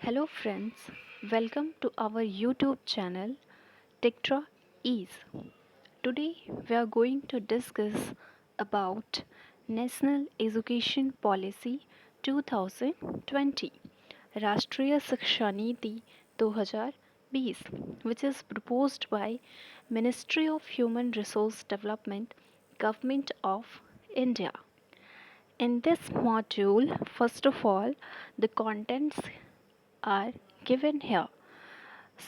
Hello friends, welcome to our YouTube channel Tektra Ease. Today we are going to discuss about National Education Policy 2020 राष्ट्रीय शिक्षा नीति 2020 which is proposed by Ministry of Human Resource Development, Government of India. In this module, first of all, the contents are given here.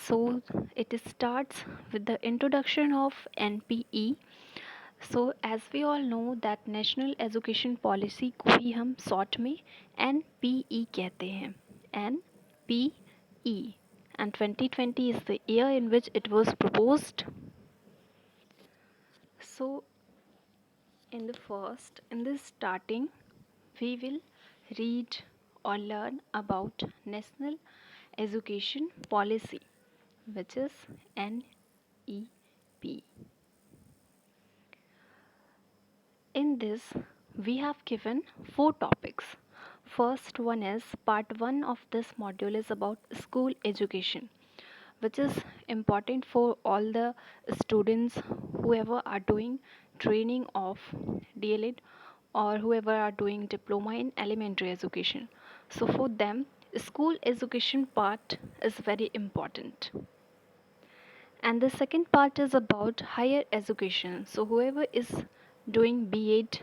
So it starts with the introduction of NPE. So as we all know that National Education Policy को ही हम short में NPE कहते हैं. NPE and 2020 is the year in which it was proposed. So in this starting, we will read or learn about National Education Policy, which is NEP. In this, we have given 4 topics. First one is part 1 of this module is about school education, which is important for all the students whoever are doing training of DLED or whoever are doing diploma in elementary education. So for them, school education part is very important. And the second part is about higher education. So whoever is doing B.Ed,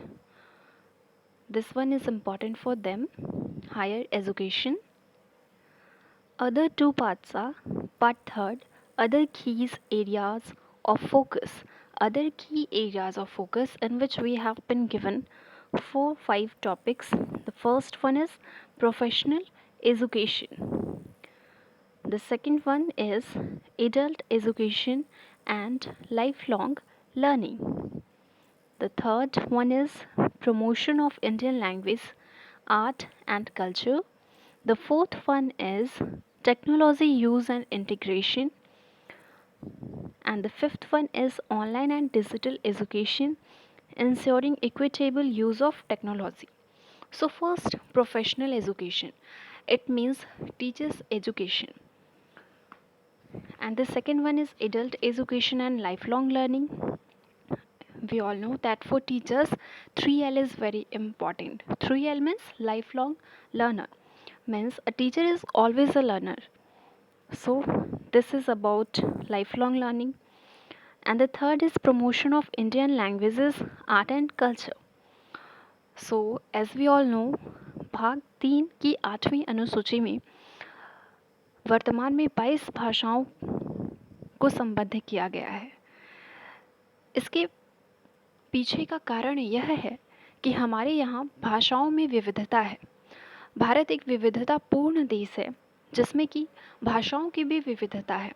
this one is important for them, higher education. Other two parts are part third, other keys areas of focus. Other key areas of focus in which we have been given 4-5 topics. The first one is professional education. The second one is adult education and lifelong learning. The third one is promotion of Indian language, art and culture. The fourth one is technology use and integration. And the fifth one is online and digital education, ensuring equitable use of technology. So first, professional education. It means teachers education. And the second one is adult education and lifelong learning. We all know that for teachers 3L is very important. 3L means lifelong learner, means a teacher is always a learner. So this is about lifelong learning. And the third is promotion of Indian languages, art and culture. So as we all know, भाग 3 की 8वीं अनुसूची में वर्तमान में 22 भाषाओं को संबद्ध किया गया है. इसके पीछे का कारण यह है कि हमारे यहाँ भाषाओं में विविधता है. भारत एक विविधतापूर्ण देश है जिसमें कि भाषाओं की भी विविधता है.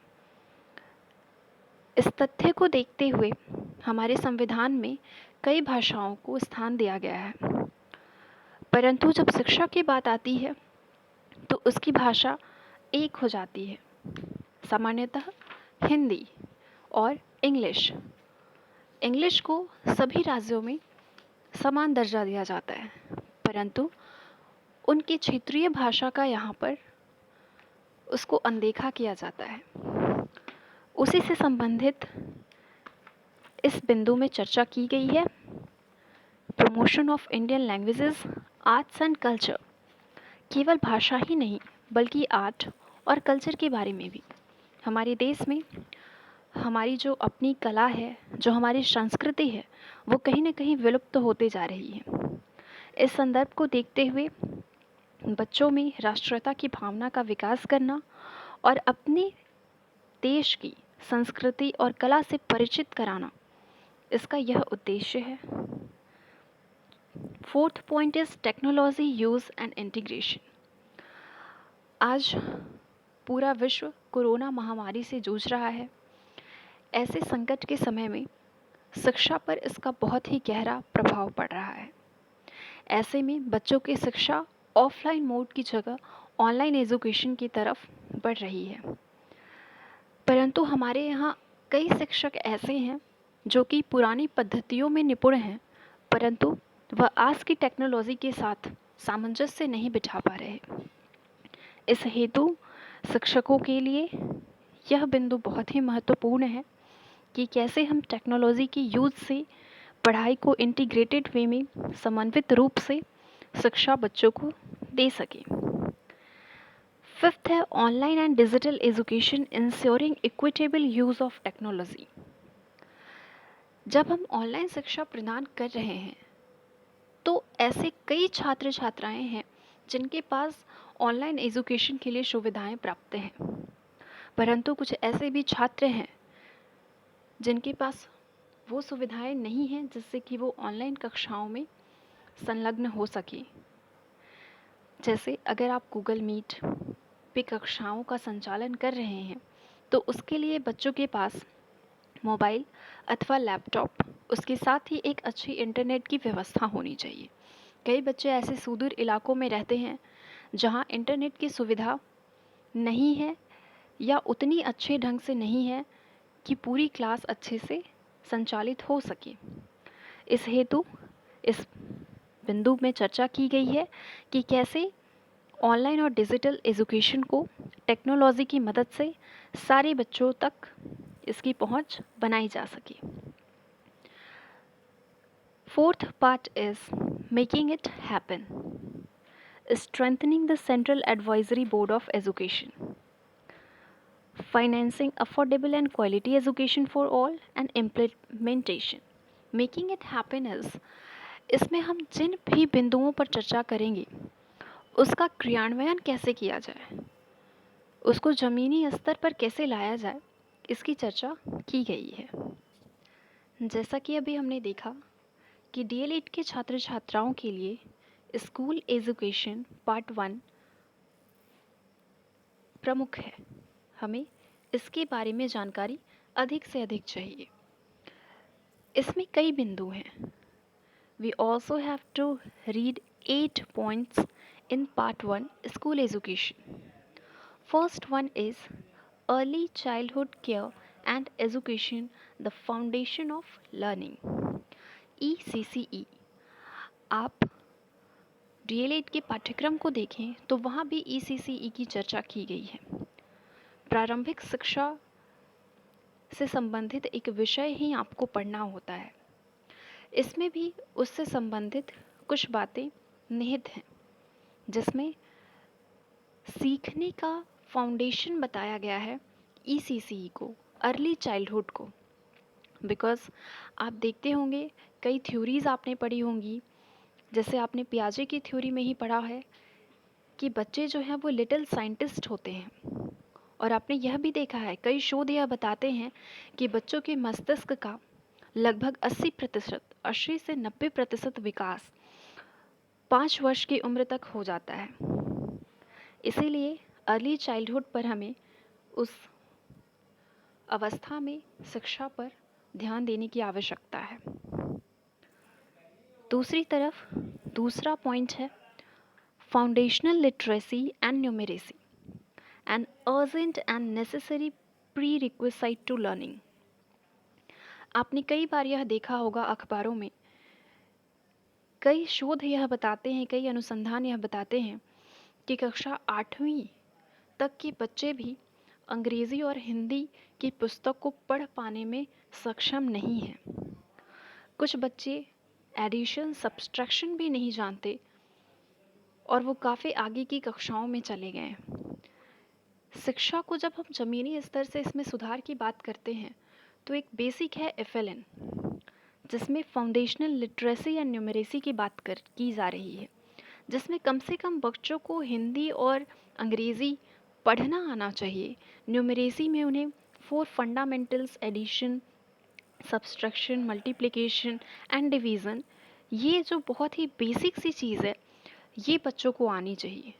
इस तथ्य को देखते हुए हमारे संविधान में कई भाषाओं को स्थान दिया गया है. परंतु जब शिक्षा की बात आती है तो उसकी भाषा एक हो जाती है. सामान्यतः हिंदी और इंग्लिश. इंग्लिश को सभी राज्यों में समान दर्जा दिया जाता है, परंतु उनकी क्षेत्रीय भाषा का यहाँ पर उसको अनदेखा किया जाता है. उसी से संबंधित इस बिंदु में चर्चा की गई है. Promotion of Indian languages, arts and culture. केवल भाषा ही नहीं बल्कि आर्ट और कल्चर के बारे में भी. हमारे देश में हमारी जो अपनी कला है, जो हमारी संस्कृति है, वो कहीं ना कहीं विलुप्त होते जा रही है. इस संदर्भ को देखते हुए बच्चों में राष्ट्रीयता की भावना का विकास करना और अपने देश की संस्कृति और कला से परिचित कराना, इसका यह उद्देश्य है. Fourth point is technology use and integration. आज पूरा विश्व कोरोना महामारी से जूझ रहा है. ऐसे संकट के समय में शिक्षा पर इसका बहुत ही गहरा प्रभाव पड़ रहा है. ऐसे में बच्चों की शिक्षा ऑफलाइन मोड की जगह ऑनलाइन एजुकेशन की तरफ बढ़ रही है. परंतु हमारे यहाँ कई शिक्षक ऐसे हैं जो कि पुरानी पद्धतियों में निपुण हैं, परंतु वह आज की टेक्नोलॉजी के साथ सामंजस्य नहीं बिठा पा रहे. इस हेतु शिक्षकों के लिए यह बिंदु बहुत ही महत्वपूर्ण है कि कैसे हम टेक्नोलॉजी की यूज़ से पढ़ाई को इंटीग्रेटेड वे में समन्वित रूप से शिक्षा बच्चों को दे सकें। फिफ्थ है online and digital education ensuring equitable use of technology. जब हम ऑनलाइन शिक्षा प्रदान कर रहे हैं तो ऐसे कई छात्र छात्राएं हैं जिनके पास ऑनलाइन एजुकेशन के लिए सुविधाएं प्राप्त हैं, परंतु कुछ ऐसे भी छात्र हैं जिनके पास वो सुविधाएं नहीं हैं जिससे कि वो ऑनलाइन कक्षाओं में संलग्न हो सके। जैसे अगर आप गूगल मीट पे कक्षाओं का संचालन कर रहे हैं तो उसके लिए बच्चों के पास मोबाइल अथवा लैपटॉप, उसके साथ ही एक अच्छी इंटरनेट की व्यवस्था होनी चाहिए। कई बच्चे ऐसे सुदूर इलाकों में रहते हैं जहां इंटरनेट की सुविधा नहीं है या उतनी अच्छे ढंग से नहीं है कि पूरी क्लास अच्छे से संचालित हो सके। इस हेतु इस बिंदु में चर्चा की गई है कि कैसे ऑनलाइन और डिजिटल एजुकेशन को टेक्नोलॉजी की मदद से सारे बच्चों तक इसकी पहुंच बनाई जा सके। Fourth part is making it happen, strengthening the Central Advisory Board of Education, financing affordable and quality education for all, and implementation. Making it happen is इसमें हम जिन भी बिंदुओं पर चर्चा करेंगे उसका क्रियान्वयन कैसे किया जाए, उसको ज़मीनी स्तर पर कैसे लाया जाए, इसकी चर्चा की गई है। जैसा कि अभी हमने देखा कि डीएलएड के छात्र छात्राओं के लिए स्कूल एजुकेशन पार्ट 1 प्रमुख है। हमें इसके बारे में जानकारी अधिक से अधिक चाहिए। इसमें कई बिंदु हैं। We also have to read 8 points in part 1 school education. First one is early childhood care and education, the foundation of learning, ECCE। आप डीएलएड के पाठ्यक्रम को देखें तो वहाँ भी ECCE की चर्चा की गई है। प्रारंभिक शिक्षा से संबंधित एक विषय ही आपको पढ़ना होता है। इसमें भी उससे संबंधित कुछ बातें निहित हैं जिसमें सीखने का फाउंडेशन बताया गया है ECCE को, अर्ली चाइल्डहुड को। बिकॉज़ आप देखते होंगे कई थ्योरीज़ आपने पढ़ी होंगी, जैसे आपने पियाजे की थ्योरी में ही पढ़ा है कि बच्चे जो हैं वो लिटिल साइंटिस्ट होते हैं। और आपने यह भी देखा है, कई शोध यह बताते हैं कि बच्चों के मस्तिष्क का लगभग 80 से 90% विकास 5 वर्ष की उम्र तक हो जाता है। इसीलिए अर्ली चाइल्डहुड पर हमें उस अवस्था में शिक्षा पर ध्यान देने की आवश्यकता है। दूसरी तरफ दूसरा पॉइंट है foundational literacy and numeracy, an urgent and necessary prerequisite to learning. आपने कई बार यह देखा होगा अखबारों में, कई शोध यह बताते हैं, कई अनुसंधान यह बताते हैं कि कक्षा 8वीं तक के बच्चे भी अंग्रेज़ी और हिंदी की पुस्तक को पढ़ पाने में सक्षम नहीं हैं। कुछ बच्चे एडिशन सब्सट्रैक्शन भी नहीं जानते और वो काफ़ी आगे की कक्षाओं में चले गए हैं। शिक्षा को जब हम ज़मीनी स्तर से इसमें सुधार की बात करते हैं तो एक बेसिक है FLN, जिसमें फाउंडेशनल लिटरेसी एंड न्यूमेरेसी की बात की जा रही है, जिसमें कम से कम बच्चों को हिंदी और अंग्रेज़ी पढ़ना आना चाहिए। न्यूमेरेसी में उन्हें 4 fundamentals, addition, subtraction, multiplication and division, ये जो बहुत ही बेसिक सी चीज़ है ये बच्चों को आनी चाहिए,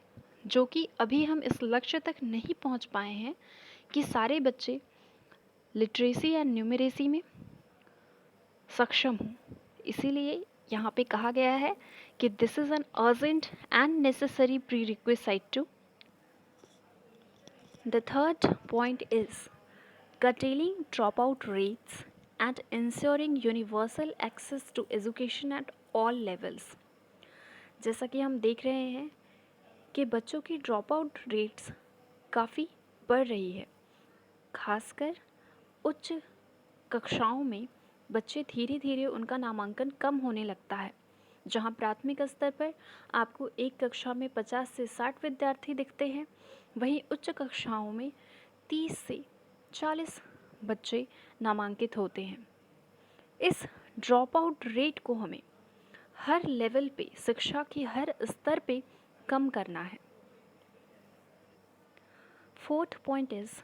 जो कि अभी हम इस लक्ष्य तक नहीं पहुंच पाए हैं कि सारे बच्चे लिटरेसी एंड न्यूमेरेसी में सक्षम हों। इसीलिए यहाँ पे कहा गया है कि this is an urgent and necessary prerequisite to. The third point is curtailing dropout rates and ensuring universal access to education at all levels। जैसा कि हम देख रहे हैं कि बच्चों की ड्रॉप आउट रेट्स काफ़ी बढ़ रही है। खासकर उच्च कक्षाओं में बच्चे धीरे धीरे उनका नामांकन कम होने लगता है। जहां प्राथमिक स्तर पर आपको एक कक्षा में 50 से 60 विद्यार्थी दिखते हैं, वहीं उच्च कक्षाओं में 30 से 40 बच्चे नामांकित होते हैं। इस ड्रॉप आउट रेट को हमें हर लेवल पे, शिक्षा के हर स्तर पे कम करना है। Fourth point is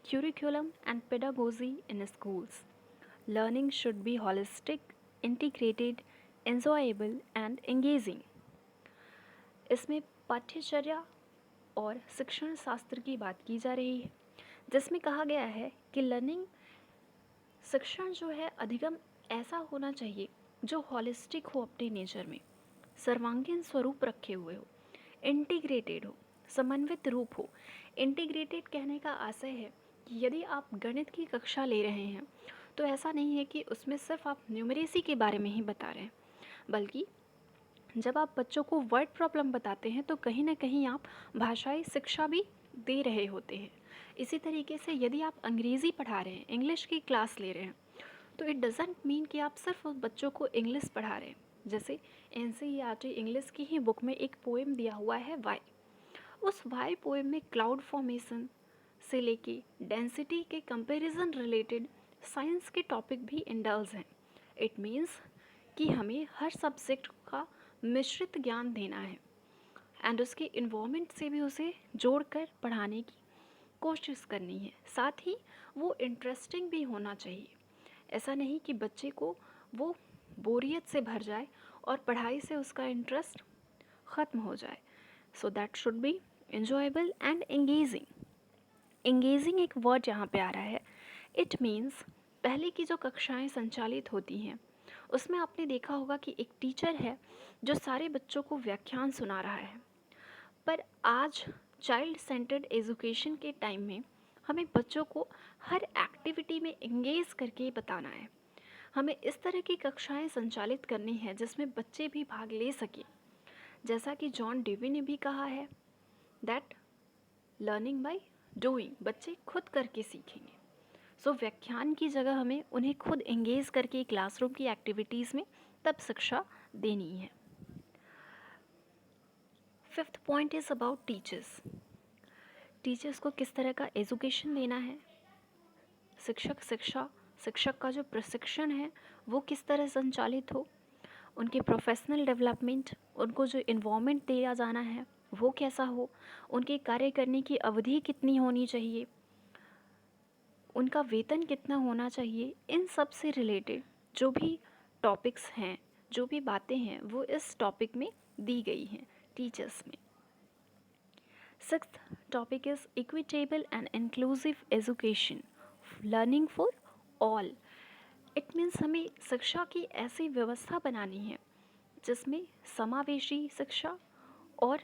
curriculum and pedagogy in schools. Learning should be holistic, integrated, enjoyable and engaging. इसमें पाठ्यचर्या और शिक्षण शास्त्र की बात की जा रही है, जिसमें कहा गया है कि लर्निंग शिक्षण जो है अधिगम ऐसा होना चाहिए जो हॉलिस्टिक हो, अपने नेचर में सर्वांगीण स्वरूप रखे हुए हो, इंटीग्रेटेड हो, समन्वित रूप हो। इंटीग्रेटेड कहने का आशय है कि यदि आप गणित की कक्षा ले रहे हैं तो ऐसा नहीं है कि उसमें सिर्फ आप न्यूमरेसी के बारे में ही बता रहे हैं, बल्कि जब आप बच्चों को वर्ड प्रॉब्लम बताते हैं तो कहीं ना कहीं आप भाषाई शिक्षा भी दे रहे होते हैं। इसी तरीके से यदि आप अंग्रेज़ी पढ़ा रहे हैं, इंग्लिश की क्लास ले रहे हैं, तो इट डजेंट मीन कि आप सिर्फ उस बच्चों को इंग्लिश पढ़ा रहे हैं। जैसे NCERT इंग्लिश की ही बुक में एक पोएम दिया हुआ है वाई। उस वाई पोएम में क्लाउड फॉर्मेशन से लेके डेंसिटी के कंपैरिजन रिलेटेड साइंस के टॉपिक भी इंडल्ज हैं। इट मीन्स कि हमें हर सब्जेक्ट का मिश्रित ज्ञान देना है एंड उसके इन्वॉल्वमेंट से भी उसे जोड़कर पढ़ाने की कोशिश करनी है। साथ ही वो इंटरेस्टिंग भी होना चाहिए। ऐसा नहीं कि बच्चे को वो बोरियत से भर जाए और पढ़ाई से उसका इंटरेस्ट ख़त्म हो जाए। So that should be enjoyable and engaging. Engaging एक वर्ड यहाँ पे आ रहा है। इट मीन्स पहले की जो कक्षाएं संचालित होती हैं उसमें आपने देखा होगा कि एक टीचर है जो सारे बच्चों को व्याख्यान सुना रहा है, पर आज चाइल्ड सेंटर्ड एजुकेशन के टाइम में हमें बच्चों को हर एक्टिविटी में एंगेज करके बताना है। हमें इस तरह की कक्षाएं संचालित करनी है जिसमें बच्चे भी भाग ले सकें। जैसा कि जॉन डेवी ने भी कहा है दैट लर्निंग बाय डूइंग, बच्चे खुद करके सीखेंगे। सो व्याख्यान की जगह हमें उन्हें खुद एंगेज करके क्लासरूम की एक्टिविटीज़ में तब शिक्षा देनी है। Fifth point is about teachers. Teachers को किस तरह का एजुकेशन देना है, शिक्षक का जो प्रशिक्षण है वो किस तरह संचालित हो, उनके प्रोफेशनल डेवलपमेंट, उनको जो इन्वॉल्वमेंट दिया जाना है वो कैसा हो, उनके कार्य करने की अवधि कितनी होनी चाहिए, उनका वेतन कितना होना चाहिए, इन सब से रिलेटेड जो भी टॉपिक्स हैं, जो भी बातें हैं, वो इस टॉपिक में दी गई हैं टीचर्स में। Sixth topic is equitable and inclusive education, learning for all. It means हमें शिक्षा की ऐसी व्यवस्था बनानी है जिसमें समावेशी शिक्षा और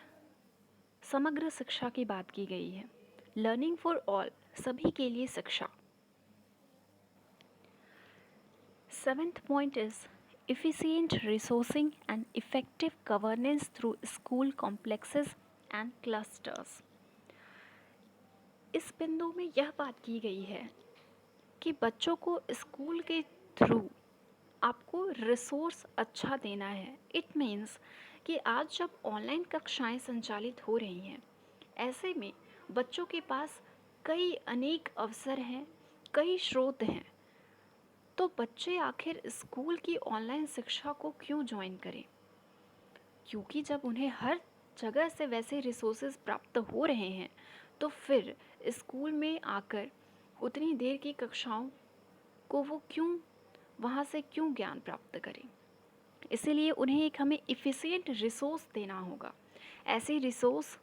समग्र शिक्षा की बात की गई है। लर्निंग फॉर ऑल, सभी के लिए शिक्षा। Seventh point is efficient resourcing and effective governance through school complexes and clusters. इस बिंदु में यह बात की गई है कि बच्चों को स्कूल के थ्रू आपको रिसोर्स अच्छा देना है। इट मीन्स कि आज जब ऑनलाइन कक्षाएं संचालित हो रही हैं, ऐसे में बच्चों के पास कई अनेक अवसर हैं, कई स्रोत हैं, तो बच्चे आखिर स्कूल की ऑनलाइन शिक्षा को क्यों ज्वाइन करें? क्योंकि जब उन्हें हर जगह से वैसे रिसोर्सेज प्राप्त हो रहे हैं तो फिर स्कूल में आकर उतनी देर की कक्षाओं को वो क्यों वहाँ से क्यों ज्ञान प्राप्त करें? इसीलिए उन्हें एक हमें इफ़िशिएंट रिसोर्स देना होगा, ऐसे रिसोर्स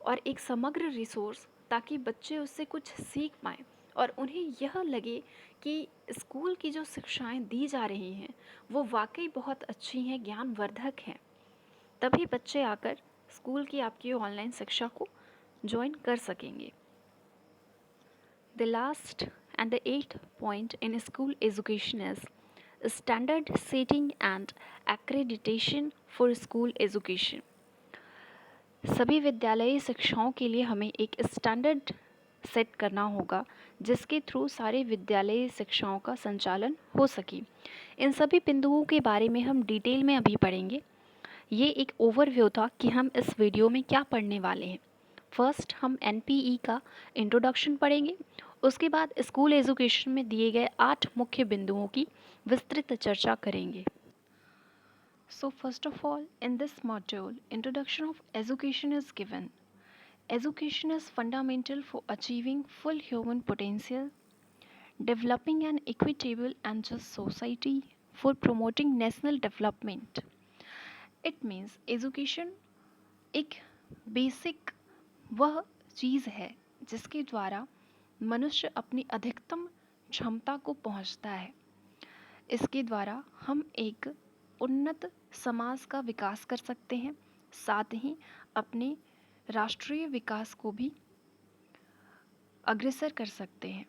और एक समग्र रिसोर्स ताकि बच्चे उससे कुछ सीख पाएँ और उन्हें यह लगे कि स्कूल की जो शिक्षाएं दी जा रही हैं वो वाकई बहुत अच्छी हैं, ज्ञानवर्धक हैं। तभी बच्चे आकर स्कूल की आपकी ऑनलाइन शिक्षा को ज्वाइन कर सकेंगे। The last and the eighth point in school education is standard setting and accreditation for school education. सभी विद्यालयी शिक्षाओं के लिए हमें एक स्टैंडर्ड सेट करना होगा जिसके थ्रू सारे विद्यालयी शिक्षाओं का संचालन हो सके। इन सभी बिंदुओं के बारे में हम डिटेल में अभी पढ़ेंगे। ये एक ओवरव्यू था कि हम इस वीडियो में क्या पढ़ने वाले हैं। फर्स्ट हम एनपीई का इंट्रोडक्शन पढ़ेंगे, उसके बाद स्कूल एजुकेशन में दिए गए 8 मुख्य बिंदुओं की विस्तृत चर्चा करेंगे। So first of all, in this module, introduction of education is given. Education is fundamental for achieving full human potential, developing an equitable and just society, for promoting national development. It means education एक basic वह चीज़ है जिसके द्वारा मनुष्य अपनी अधिकतम क्षमता को पहुंचता है। इसके द्वारा हम एक उन्नत समाज का विकास कर सकते हैं, साथ ही अपने राष्ट्रीय विकास को भी अग्रसर कर सकते हैं।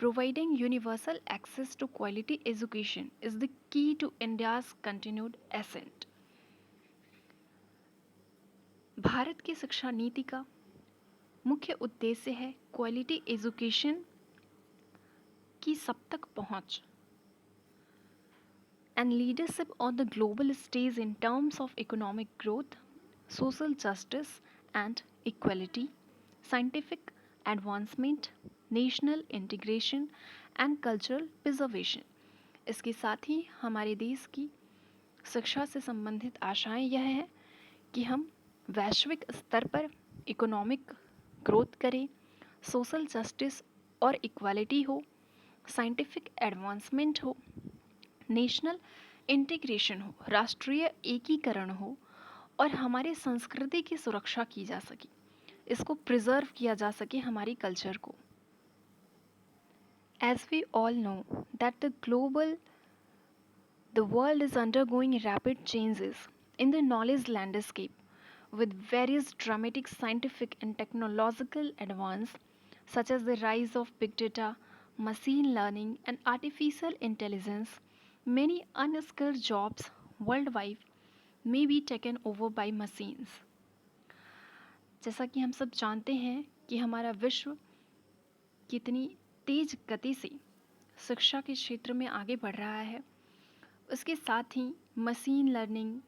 Providing universal access to quality education is the key to India's continued ascent. Bharat की शिक्षा नीति का मुख्य उद्देश्य है क्वालिटी एजुकेशन की सब तक पहुंच and leadership on the global stage in terms of economic growth, social justice and equality, scientific advancement, national integration and cultural preservation. इसके साथ ही हमारे देश की शिक्षा से संबंधित आशाएं यह हैं कि हम वैश्विक स्तर पर इकोनॉमिक ग्रोथ करें, सोशल जस्टिस और इक्वालिटी हो, साइंटिफिक एडवांसमेंट हो, नेशनल इंटीग्रेशन हो, राष्ट्रीय एकीकरण हो और हमारी संस्कृति की सुरक्षा की जा सके, इसको प्रिजर्व किया जा सके हमारी कल्चर को। As we all know that the world is undergoing rapid changes in the knowledge landscape with various dramatic scientific and technological advances such as the rise of big data, machine learning and artificial intelligence, many unskilled jobs worldwide may be taken over by machines. जैसा कि हम सब जानते हैं कि हमारा विश्व कितनी तेज गति से शिक्षा के क्षेत्र में आगे बढ़ रहा है, उसके साथ ही मशीन लर्निंग,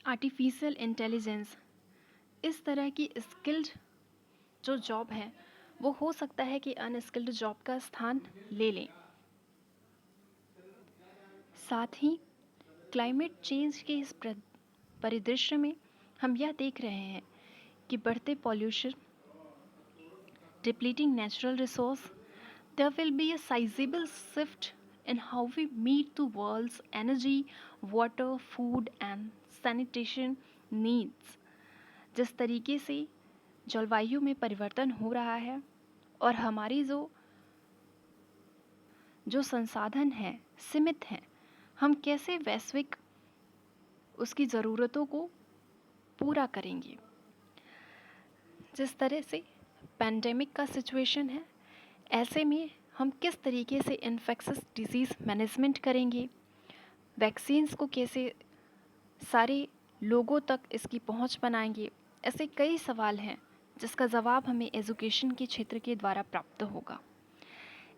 आर्टिफिशियल इंटेलिजेंस, इस तरह की स्किल्ड जो जॉब है वो हो सकता है कि अनस्किल्ड जॉब का स्थान ले लें। साथ ही क्लाइमेट चेंज के इस परिदृश्य में हम यह देख रहे हैं कि बढ़ते pollution, depleting natural resource, there will be a sizable shift in how we meet the world's energy, water, food and sanitation needs. जिस तरीके से जलवायु में परिवर्तन हो रहा है और हमारी जो संसाधन हैं सीमित हैं, हम कैसे वैश्विक उसकी ज़रूरतों को पूरा करेंगे। जिस तरह से पैंडेमिक का सिचुएशन है, ऐसे में हम किस तरीके से इन्फेक्शस डिजीज़ मैनेजमेंट करेंगे, वैक्सीन्स को कैसे सारे लोगों तक इसकी पहुंच बनाएंगे। ऐसे कई सवाल हैं जिसका जवाब हमें एजुकेशन के क्षेत्र के द्वारा प्राप्त होगा।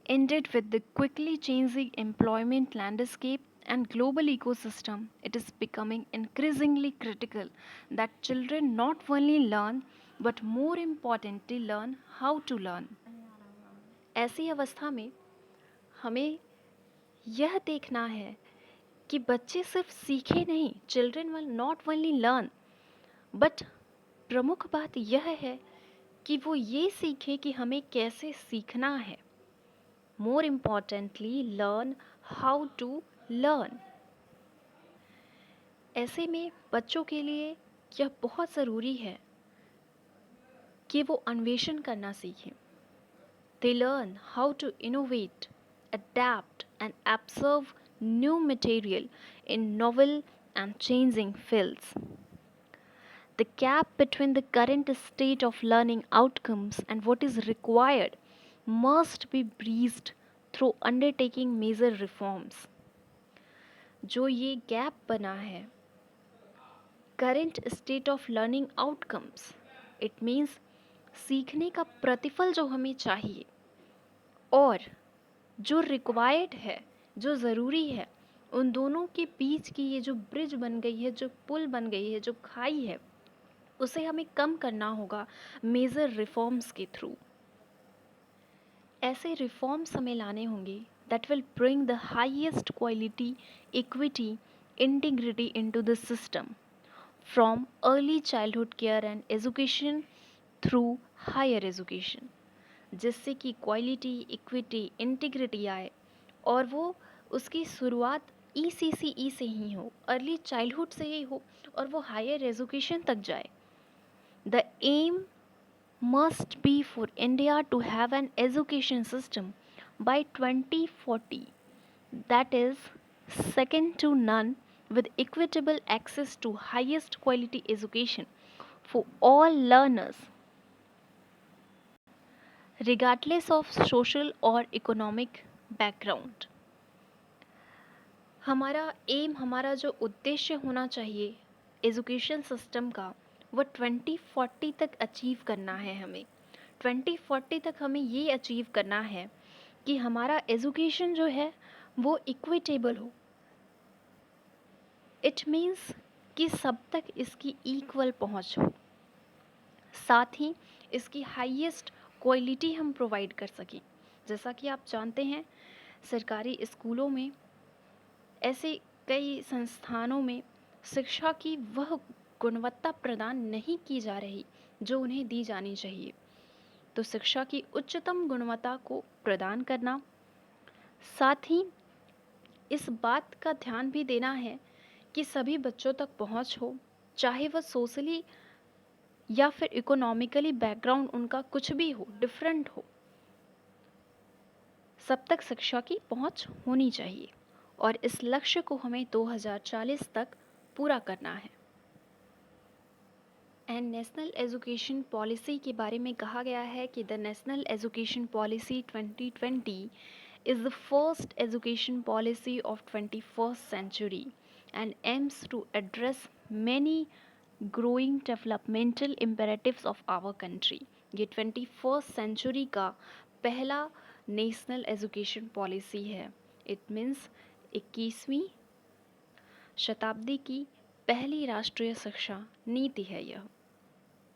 Ended with the quickly changing employment landscape and global ecosystem, it is becoming increasingly critical that children not only learn but more importantly learn how to learn. ऐसी अवस्था में हमें यह देखना है कि बच्चे सिर्फ सीखे नहीं, children will not only learn, but प्रमुख बात यह है कि वो ये सीखे कि हमें कैसे सीखना है। More importantly learn how to learn. ऐसे में बच्चों के लिए यह बहुत ज़रूरी है कि वो अन्वेषण करना सीखें। They learn how to innovate, adapt and absorb new material in novel and changing fields. The gap between the current state of learning outcomes and what is required must be bridged through undertaking major reforms. जो ये gap बना है current state of learning outcomes, it means सीखने का प्रतिफल जो हमें चाहिए और जो रिक्वायर्ड है, जो ज़रूरी है, उन दोनों के बीच की ये जो ब्रिज बन गई है, जो पुल बन गई है, जो खाई है, उसे हमें कम करना होगा मेजर रिफॉर्म्स के थ्रू। ऐसे रिफॉर्म्स हमें लाने होंगे that will bring the highest quality, equity, integrity into the system from early childhood care and education through higher education, जिससे कि क्वालिटी, इक्विटी, इंटीग्रिटी आए और वो उसकी शुरुआत ECCE से ही हो, अर्ली चाइल्डहुड से ही हो और वो हायर एजुकेशन तक जाए। The aim must be for India to have an education system by 2040 that is second to none, with equitable access to highest quality education for all learners regardless of social or economic background। हमारा M, हमारा जो उद्देश्य होना चाहिए education system का, वो 2040 तक achieve करना है हमें। 2040 तक हमें ये अचीव करना है कि हमारा एजुकेशन जो है वो इक्विटेबल हो। इट मीन्स कि सब तक इसकी इक्वल पहुंच हो, साथ ही इसकी हाईएस्ट क्वालिटी हम प्रोवाइड कर सकें। जैसा कि आप जानते हैं, सरकारी स्कूलों में, ऐसे कई संस्थानों में शिक्षा की वह गुणवत्ता प्रदान नहीं की जा रही जो उन्हें दी जानी चाहिए। तो शिक्षा की उच्चतम गुणवत्ता को प्रदान करना, साथ ही इस बात का ध्यान भी देना है कि सभी बच्चों तक पहुंच हो, चाहे वह सोशली या फिर इकोनॉमिकली बैकग्राउंड उनका कुछ भी हो, डिफरेंट हो, सब तक शिक्षा की पहुंच होनी चाहिए और इस लक्ष्य को हमें 2040 तक पूरा करना है। एंड नेशनल एजुकेशन पॉलिसी के बारे में कहा गया है कि the national education policy 2020 is the first education policy of 21st century and aims to address many growing developmental imperatives of our country। ये 21st century का पहला नेशनल एजुकेशन पॉलिसी है। इट मीन्स 21वीं शताब्दी की पहली राष्ट्रीय शिक्षा नीति है यह।